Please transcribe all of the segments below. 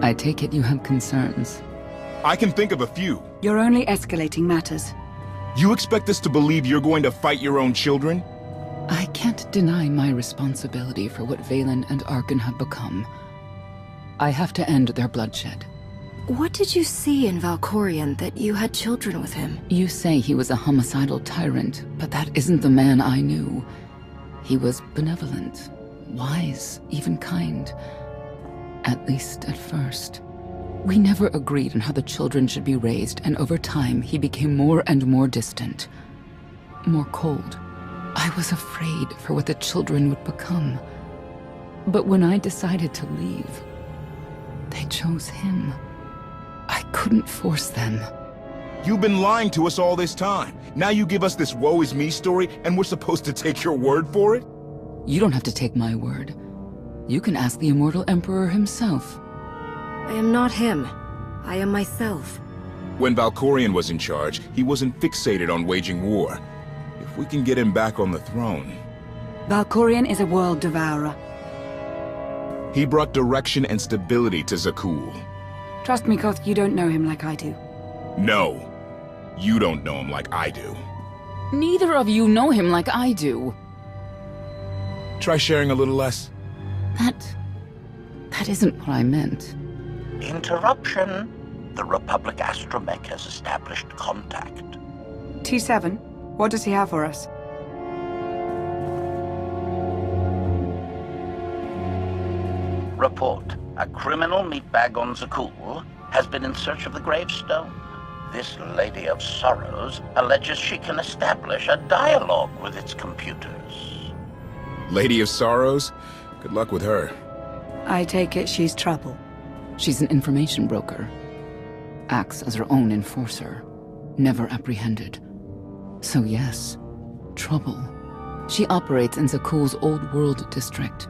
I take it you have concerns. I can think of a few. You're only escalating matters. You expect us to believe you're going to fight your own children? I can't deny my responsibility for what Valen and Arkan have become. I have to end their bloodshed. What did you see in Valkorion that you had children with him? You say he was a homicidal tyrant, but that isn't the man I knew. He was benevolent, wise, even kind. At least at first. We never agreed on how the children should be raised, and over time he became more and more distant. More cold. I was afraid for what the children would become. But when I decided to leave, they chose him. I couldn't force them. You've been lying to us all this time. Now you give us this woe is me story, and we're supposed to take your word for it? You don't have to take my word. You can ask the Immortal Emperor himself. I am not him. I am myself. When Valkorion was in charge, he wasn't fixated on waging war. If we can get him back on the throne... Valkorion is a world devourer. He brought direction and stability to Zakul. Trust me, Koth, you don't know him like I do. No. You don't know him like I do. Neither of you know him like I do. Try sharing a little less. That isn't what I meant. Interruption. The Republic astromech has established contact. T7, what does he have for us? Report. A criminal meatbag on Zakul has been in search of the gravestone. This Lady of Sorrows alleges she can establish a dialogue with its computers. Lady of Sorrows? Good luck with her. I take it she's trouble. She's an information broker. Acts as her own enforcer. Never apprehended. So yes, trouble. She operates in Zakul's Old World district.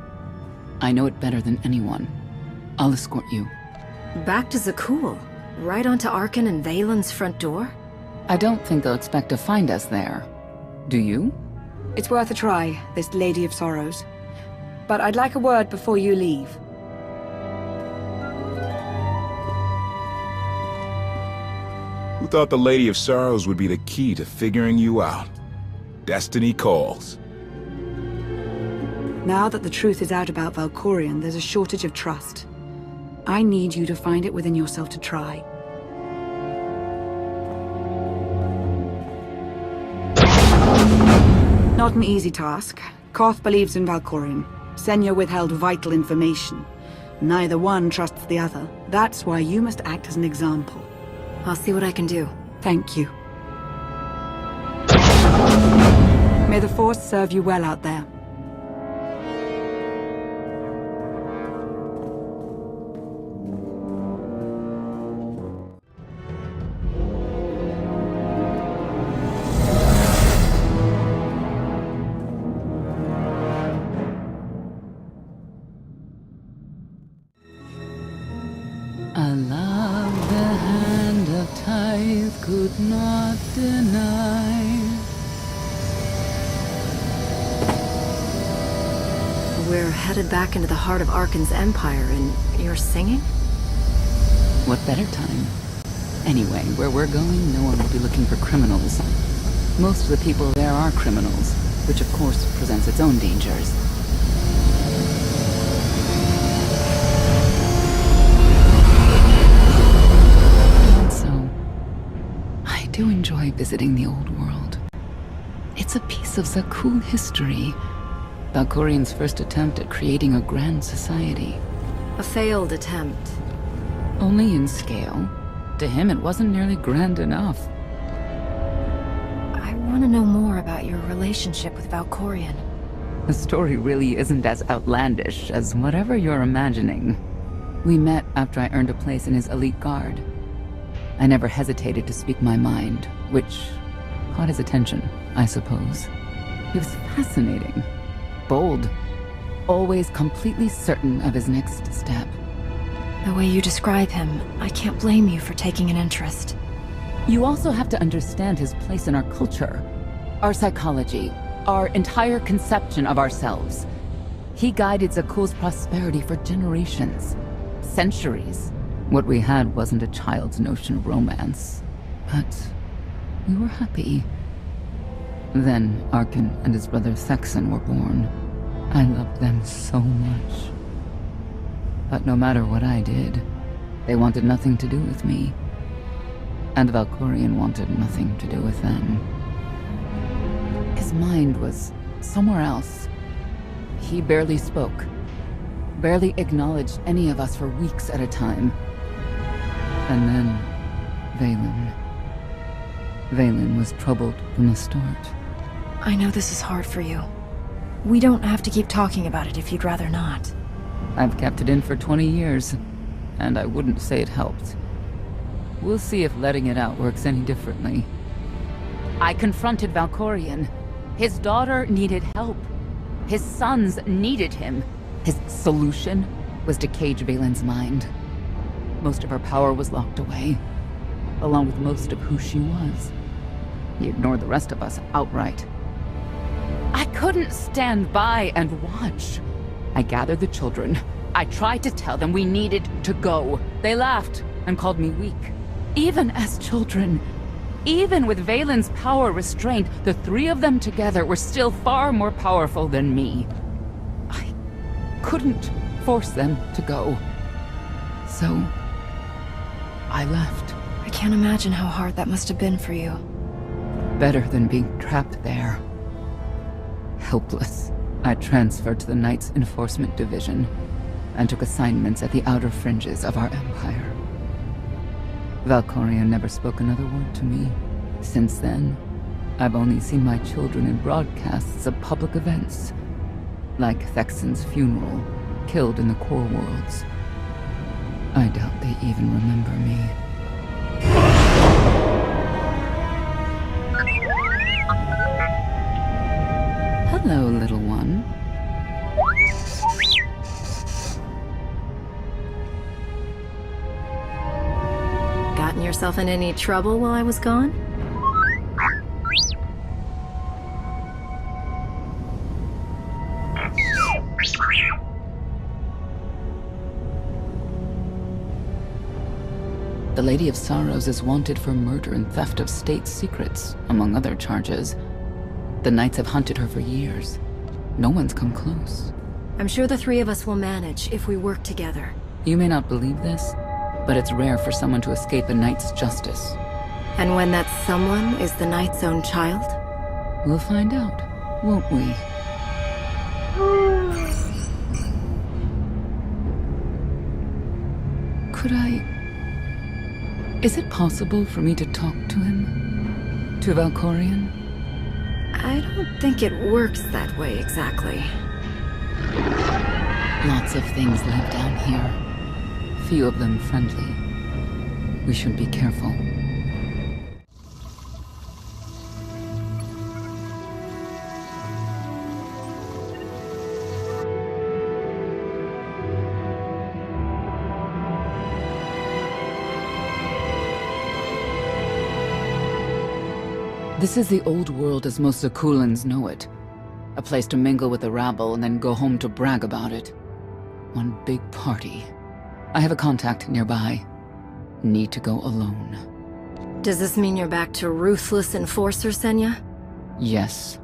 I know it better than anyone. I'll escort you. Back to Zakul? Right onto Arkan and Valen's front door? I don't think they'll expect to find us there. Do you? It's worth a try, this Lady of Sorrows. But I'd like a word before you leave. Who thought the Lady of Sorrows would be the key to figuring you out? Destiny calls. Now that the truth is out about Valkorion, there's a shortage of trust. I need you to find it within yourself to try. Not an easy task. Koth believes in Valkorion. Senya withheld vital information. Neither one trusts the other. That's why you must act as an example. I'll see what I can do. Thank you. May the Force serve you well out there. I love the hand of tithe could not deny. We're headed back into the heart of Arkan's empire, and you're singing? What better time? Anyway, where we're going, no one will be looking for criminals. Most of the people there are criminals, which of course presents its own dangers. I do enjoy visiting the old world. It's a piece of Zakul history. Valkorion's first attempt at creating a grand society. A failed attempt. Only in scale. To him, it wasn't nearly grand enough. I want to know more about your relationship with Valkorion. The story really isn't as outlandish as whatever you're imagining. We met after I earned a place in his elite guard. I never hesitated to speak my mind, which caught his attention, I suppose. He was fascinating, bold, always completely certain of his next step. The way you describe him, I can't blame you for taking an interest. You also have to understand his place in our culture, our psychology, our entire conception of ourselves. He guided Zakul's prosperity for generations, centuries. What we had wasn't a child's notion of romance, but we were happy. Then Arkin and his brother Thexan were born. I loved them so much. But no matter what I did, they wanted nothing to do with me. And Valkorion wanted nothing to do with them. His mind was somewhere else. He barely spoke, barely acknowledged any of us for weeks at a time. And then, Valen was troubled from the start. I know this is hard for you. We don't have to keep talking about it if you'd rather not. I've kept it in for 20 years, and I wouldn't say it helped. We'll see if letting it out works any differently. I confronted Valkorion. His daughter needed help. His sons needed him. His solution was to cage Valen's mind. Most of her power was locked away, along with most of who she was. He ignored the rest of us outright. I couldn't stand by and watch. I gathered the children. I tried to tell them we needed to go. They laughed and called me weak. Even as children, even with Valen's power restrained, the three of them together were still far more powerful than me. I couldn't force them to go. So, I left. I can't imagine how hard that must have been for you. Better than being trapped there. Helpless, I transferred to the Knights Enforcement Division and took assignments at the outer fringes of our empire. Valkorion never spoke another word to me. Since then, I've only seen my children in broadcasts of public events, like Thexan's funeral, killed in the Core Worlds. I doubt they even remember me. Hello, little one. Gotten yourself in any trouble while I was gone? The Lady of Sorrows is wanted for murder and theft of state secrets, among other charges. The Knights have hunted her for years. No one's come close. I'm sure the three of us will manage if we work together. You may not believe this, but it's rare for someone to escape a Knight's justice. And when that someone is the Knight's own child? We'll find out, won't we? Could I... Is it possible for me to talk to him? To Valkorion? I don't think it works that way exactly. Lots of things live down here. Few of them friendly. We should be careful. This is the old world as most Zakulans know it. A place to mingle with the rabble and then go home to brag about it. One big party. I have a contact nearby. Need to go alone. Does this mean you're back to ruthless enforcer, Senya? Yes.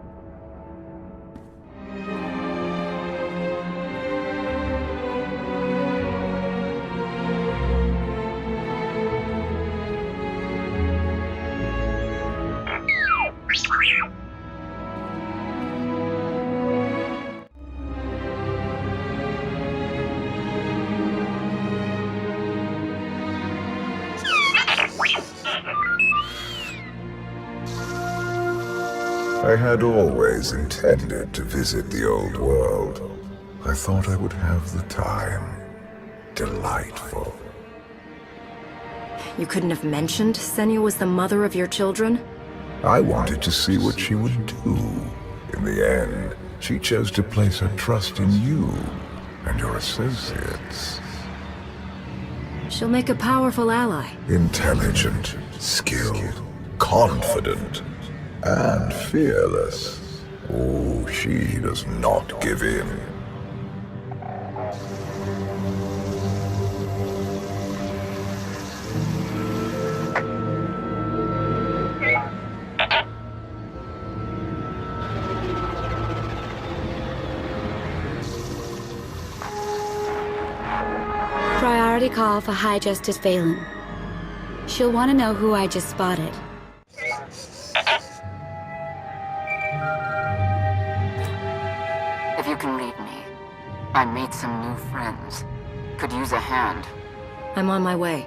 I had always intended to visit the old world. I thought I would have the time. Delightful. You couldn't have mentioned Senya was the mother of your children? I wanted to see what she would do. In the end, she chose to place her trust in you and your associates. She'll make a powerful ally. Intelligent, skilled, confident, and fearless. Oh, she does not give in. Party call for High Justice Phelan. She'll want to know who I just spotted. If you can read me, I made some new friends. Could use a hand. I'm on my way.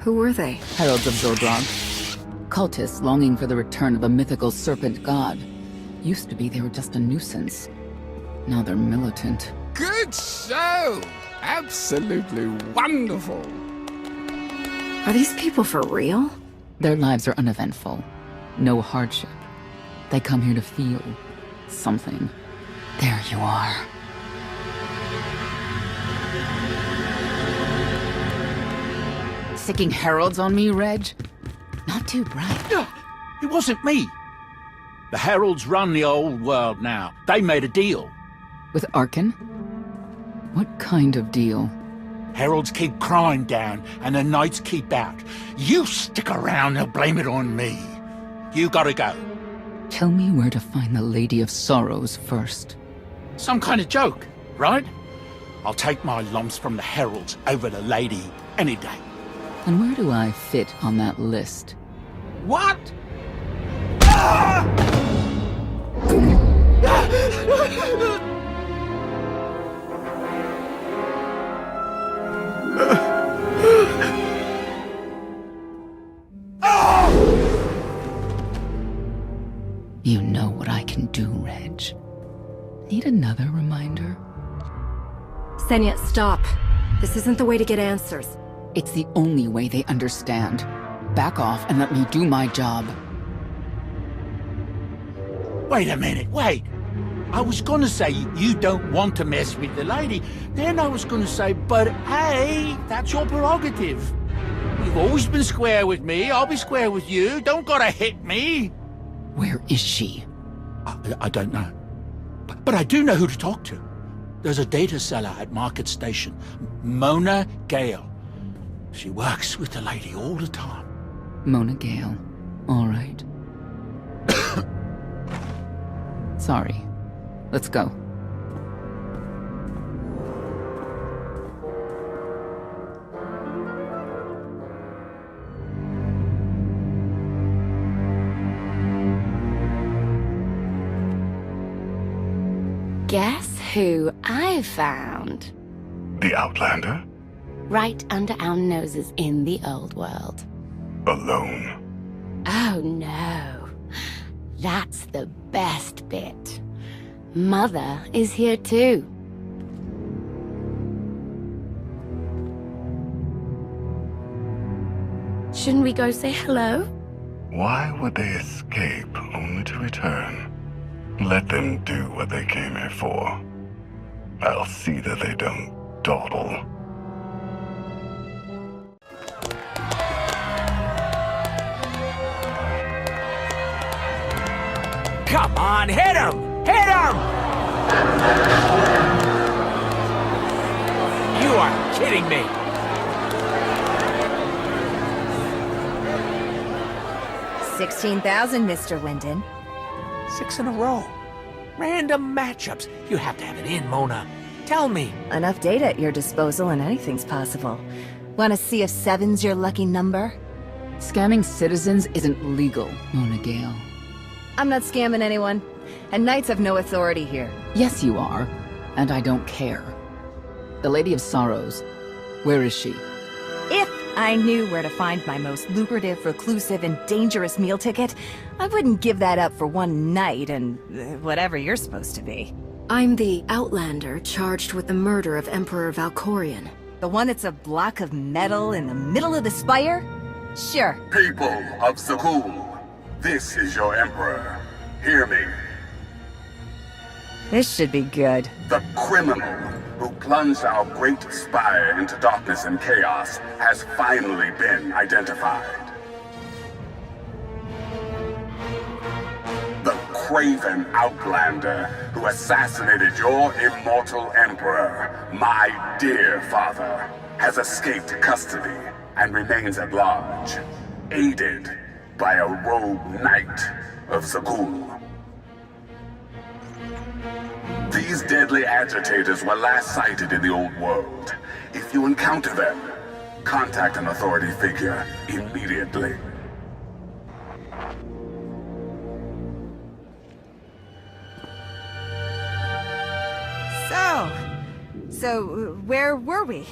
Who were they? Heralds of Zordrog. Cultists longing for the return of a mythical serpent god. Used to be they were just a nuisance. Now they're militant. Good show! Absolutely wonderful. Are these people for real? Their lives are uneventful. No hardship. They come here to feel something. There you are. Sicking heralds on me, Reg? Not too bright. It wasn't me. The heralds run the old world now. They made a deal. With Arkin? What kind of deal? Heralds keep crime down, and the knights keep out. You stick around, they'll blame it on me. You gotta go. Tell me where to find the Lady of Sorrows first. Some kind of joke, right? I'll take my lumps from the heralds over the lady any day. And where do I fit on that list? What? You know what I can do, Reg. Need another reminder? Senya, stop. This isn't the way to get answers. It's the only way they understand. Back off and let me do my job. Wait a minute, wait. I was gonna say you don't want to mess with the lady. Then I was gonna say, but hey, that's your prerogative. You've always been square with me, I'll be square with you. Don't gotta hit me. Where is she? I don't know. But I do know who to talk to. There's a data seller at Market Station, Mona Gale. She works with the lady all the time. Mona Gale. All right. Sorry. Let's go. Guess who I found? The Outlander? Right under our noses in the old world. Alone? Oh no. That's the best bit. Mother is here too. Shouldn't we go say hello? Why would they escape only to return? Let them do what they came here for. I'll see that they don't dawdle. Come on, hit him! Hit him! You are kidding me! $16,000, Mr. Wyndon. 6 in a row. Random matchups. You have to have it in, Mona. Tell me. Enough data at your disposal and anything's possible. Want to see if 7's your lucky number? Scamming citizens isn't legal, Mona Gale. I'm not scamming anyone. And knights have no authority here. Yes, you are. And I don't care. The Lady of Sorrows. Where is she? If I knew where to find my most lucrative, reclusive, and dangerous meal ticket, I wouldn't give that up for one night and whatever you're supposed to be. I'm the Outlander charged with the murder of Emperor Valkorion. The one that's a block of metal in the middle of the spire? Sure. People of Zakul, this is your Emperor. Hear me. This should be good. The criminal who plunged our great spire into darkness and chaos has finally been identified. The craven Outlander who assassinated your immortal Emperor, my dear father. has escaped custody and remains at large, aided by a rogue knight of Zakul. These deadly agitators were last sighted in the old world. If you encounter them, contact an authority figure immediately. So, where were we?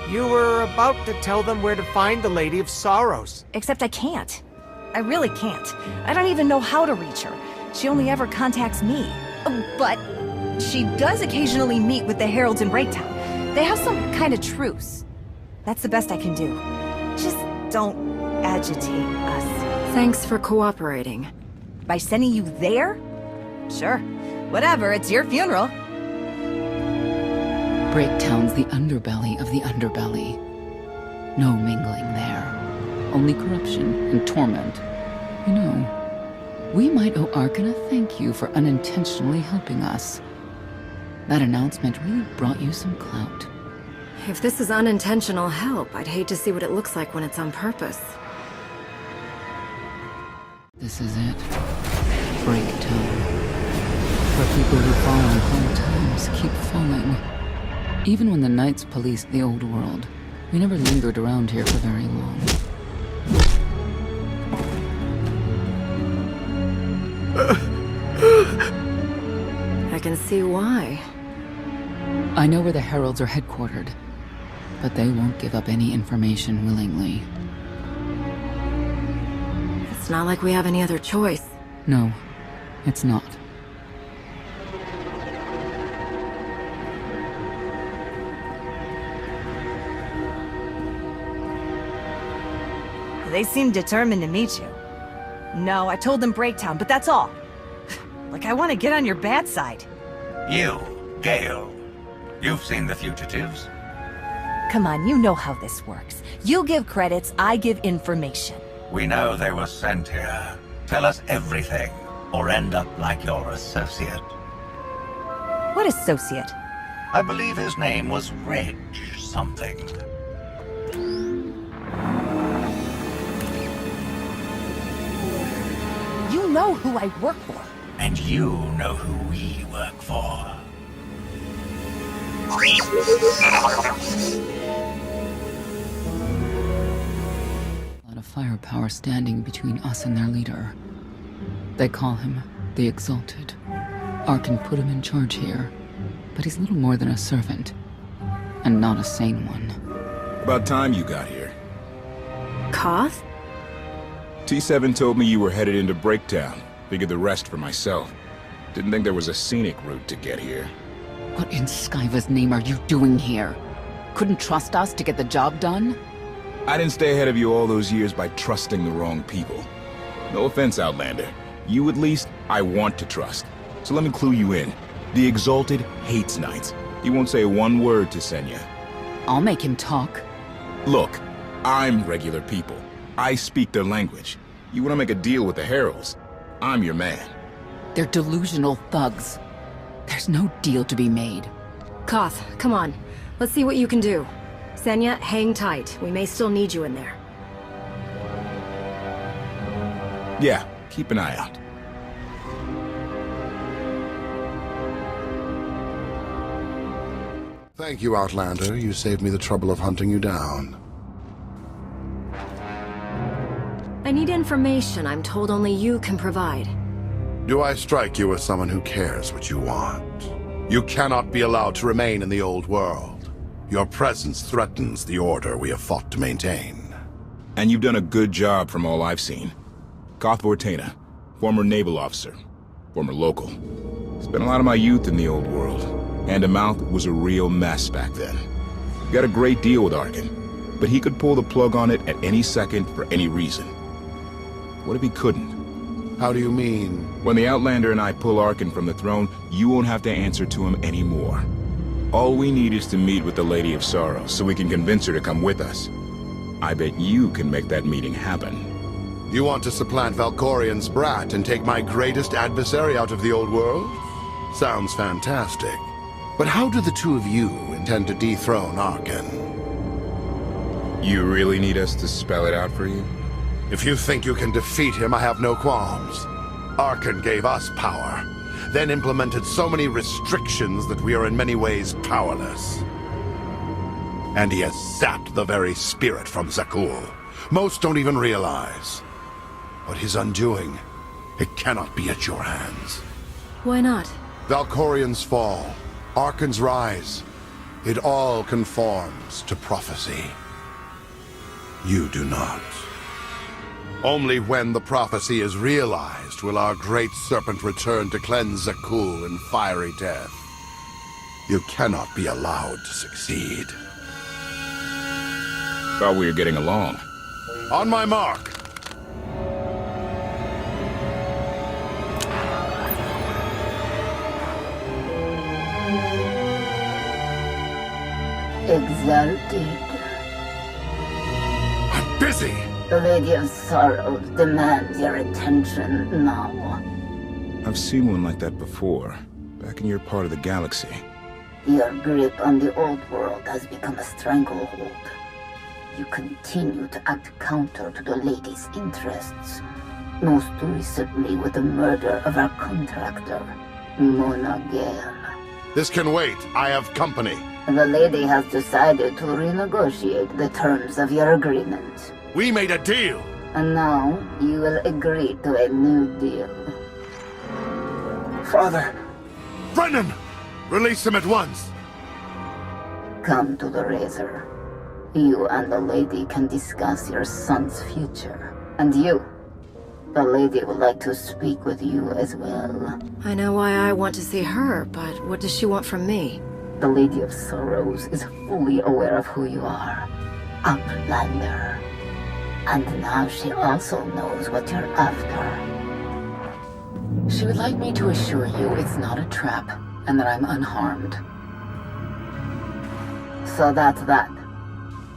You were about to tell them where to find the Lady of Sorrows. Except I can't. I really can't. I don't even know how to reach her. She only ever contacts me. But she does occasionally meet with the Heralds in Breaktown. They have some kind of truce. That's the best I can do. Just don't agitate us. Thanks for cooperating. By sending you there? Sure. Whatever, it's your funeral. Breaktown's the underbelly of the underbelly. No mingling there. Only corruption and torment. You know, we might owe Arkan a thank you for unintentionally helping us. That announcement really brought you some clout. If this is unintentional help, I'd hate to see what it looks like when it's on purpose. This is it. Breaktown. Where people who fall on hard times keep falling. Even when the Knights policed the old world, we never lingered around here for very long. I can see why. I know where the Heralds are headquartered, but they won't give up any information willingly. It's not like we have any other choice. No, it's not. They seem determined to meet you. No, I told them Breaktown, but that's all. Like I want to get on your bad side. You, Gale. You've seen the fugitives. Come on, you know how this works. You give credits, I give information. We know they were sent here. Tell us everything, or end up like your associate. What associate? I believe his name was Reg something. You know who I work for. And you know who we work for. A lot of firepower standing between us and their leader. They call him the Exalted. Arkan put him in charge here, but he's little more than a servant, and not a sane one. About time you got here. Koth? T7 told me you were headed into Breaktown. Figured the rest for myself. Didn't think there was a scenic route to get here. What in Skyva's name are you doing here? Couldn't trust us to get the job done? I didn't stay ahead of you all those years by trusting the wrong people. No offense, Outlander. You at least, I want to trust. So let me clue you in. The Exalted hates Knights. He won't say one word to Senya. I'll make him talk. Look, I'm regular people. I speak their language. You want to make a deal with the Heralds? I'm your man. They're delusional thugs. There's no deal to be made. Koth, come on. Let's see what you can do. Senya, hang tight. We may still need you in there. Yeah, keep an eye out. Thank you, Outlander. You saved me the trouble of hunting you down. I need information I'm told only you can provide. Do I strike you as someone who cares what you want? You cannot be allowed to remain in the old world. Your presence threatens the order we have fought to maintain. And you've done a good job from all I've seen. Koth Vortena, former naval officer, former local. Spent a lot of my youth in the old world. Hand-to-mouth was a real mess back then. Got a great deal with Arkan, but he could pull the plug on it at any second for any reason. What if he couldn't? How do you mean? When the Outlander and I pull Arkan from the throne, you won't have to answer to him anymore. All we need is to meet with the Lady of Sorrows so we can convince her to come with us. I bet you can make that meeting happen. You want to supplant Valkorian's brat and take my greatest adversary out of the old world? Sounds fantastic. But how do the two of you intend to dethrone Arkan? You really need us to spell it out for you? If you think you can defeat him, I have no qualms. Arkan gave us power, then implemented so many restrictions that we are in many ways powerless. And he has sapped the very spirit from Zakul. Most don't even realize. But his undoing, it cannot be at your hands. Why not? Valkorian's fall, Arkan's rise, it all conforms to prophecy. You do not. Only when the prophecy is realized will our great serpent return to cleanse Zakul in fiery death. You cannot be allowed to succeed. Thought we were getting along. On my mark. Exalted. I'm busy! The Lady of Sorrows demands your attention now. I've seen one like that before, back in your part of the galaxy. Your grip on the old world has become a stranglehold. You continue to act counter to the Lady's interests, most recently with the murder of our contractor, Mona Gale. This can wait. I have company. The Lady has decided to renegotiate the terms of your agreement. We made a deal! And now, you will agree to a new deal. Father! Brennan! Release him at once! Come to the Razor. You and the Lady can discuss your son's future. And you, the Lady would like to speak with you as well. I know why I want to see her, but what does she want from me? The Lady of Sorrows is fully aware of who you are. Outlander. And now she also knows what you're after. She would like me to assure you it's not a trap, and that I'm unharmed. So that's that.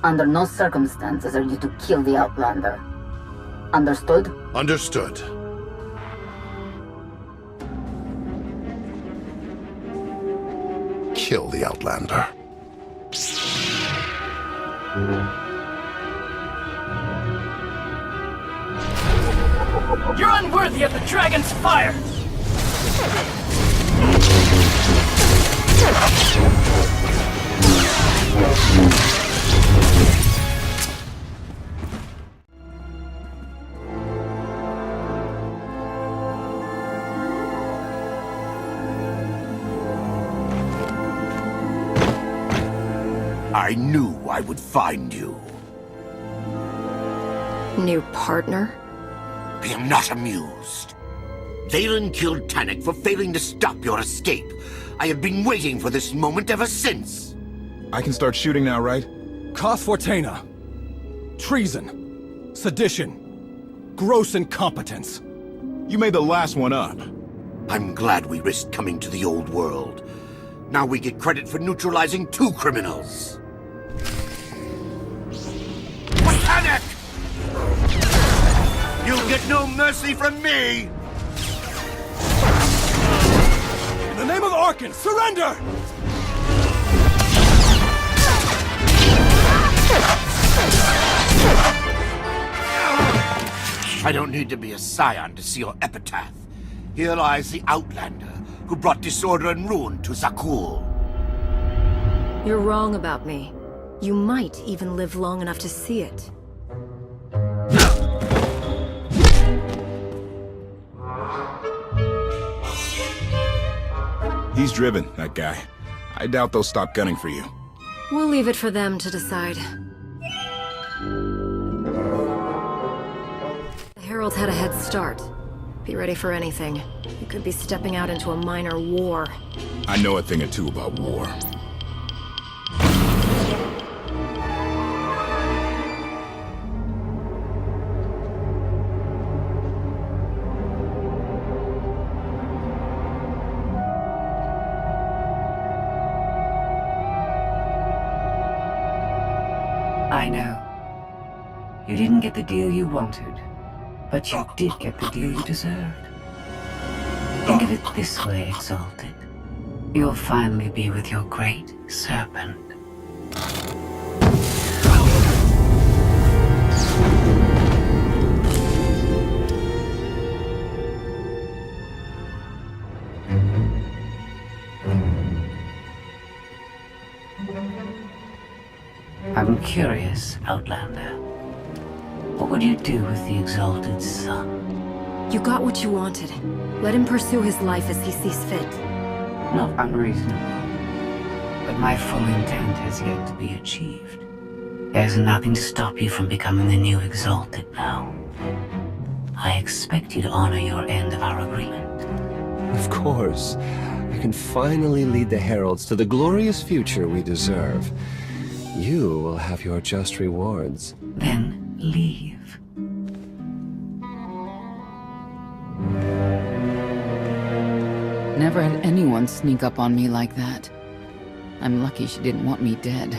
Under no circumstances are you to kill the Outlander. Understood? Understood. Kill the Outlander. You're unworthy of the dragon's fire! I knew I would find you. New partner? I am not amused. Valen killed Tannic for failing to stop your escape. I have been waiting for this moment ever since. I can start shooting now, right? Koth Fortena. Treason. Sedition. Gross incompetence. You made the last one up. I'm glad we risked coming to the old world. Now we get credit for neutralizing 2 criminals. Tannic! You'll get no mercy from me! In the name of Arkan, surrender! I don't need to be a scion to see your epitaph. Here lies the Outlander, who brought disorder and ruin to Zakul. You're wrong about me. You might even live long enough to see it. He's driven, that guy. I doubt they'll stop gunning for you. We'll leave it for them to decide. The Heralds had a head start. Be ready for anything. You could be stepping out into a minor war. I know a thing or two about war. I know. You didn't get the deal you wanted, but you did get the deal you deserved. Think of it this way, Exalted. You'll finally be with your great serpent. curious, Outlander. What would you do with the Exalted Son? You got what you wanted. Let him pursue his life as he sees fit. Not unreasonable. But my full intent has yet to be achieved. There's nothing to stop you from becoming the new Exalted now. I expect you to honor your end of our agreement. Of course. I can finally lead the Heralds to the glorious future we deserve. You will have your just rewards. Then leave. Never had anyone sneak up on me like that. I'm lucky she didn't want me dead.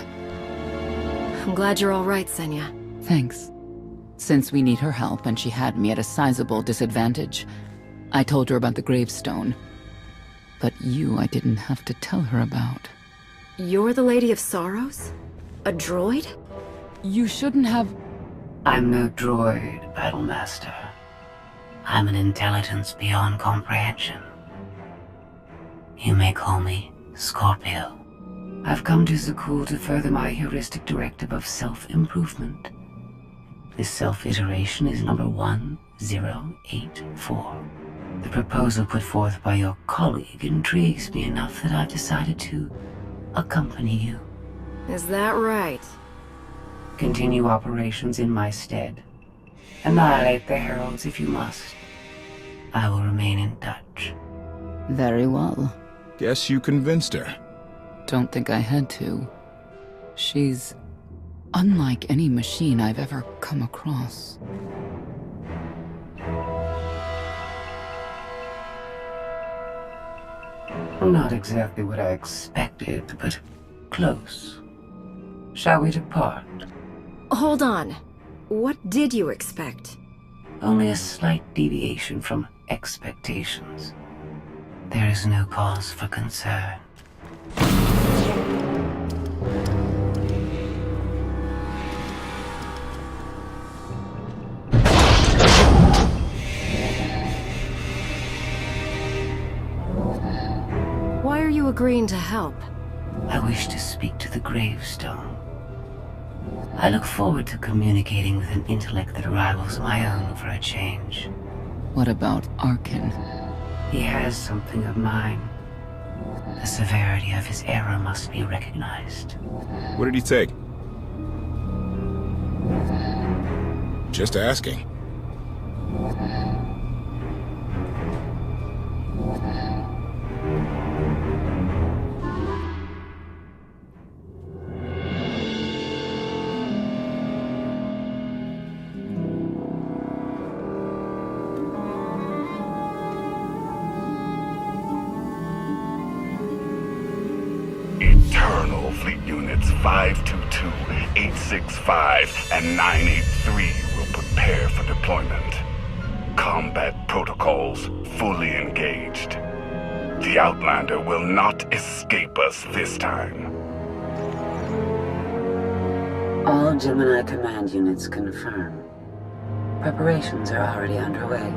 I'm glad you're all right, Senya. Thanks. Since we need her help and she had me at a sizable disadvantage, I told her about the gravestone. But you I didn't have to tell her about. You're the Lady of Sorrows? A droid? You shouldn't have... I'm no droid, Battlemaster. I'm an intelligence beyond comprehension. You may call me Scorpio. I've come to Zakul to further my heuristic directive of self-improvement. This self-iteration is number 1084. The proposal put forth by your colleague intrigues me enough that I've decided to accompany you. Is that right? Continue operations in my stead. Annihilate the Heralds if you must. I will remain in touch. Very well. Guess you convinced her. Don't think I had to. She's unlike any machine I've ever come across. Not exactly what I expected, but close. Shall we depart? Hold on. What did you expect? Only a slight deviation from expectations. There is no cause for concern. Why are you agreeing to help? I wish to speak to the gravestone. I look forward to communicating with an intellect that rivals my own for a change. What about Arkin? He has something of mine. The severity of his error must be recognized. What did he take? Just asking. Eternal Fleet Units 522, 865, and 983 will prepare for deployment. Combat protocols fully engaged. The Outlander will not escape us this time. All Gemini command units confirm. Preparations are already underway.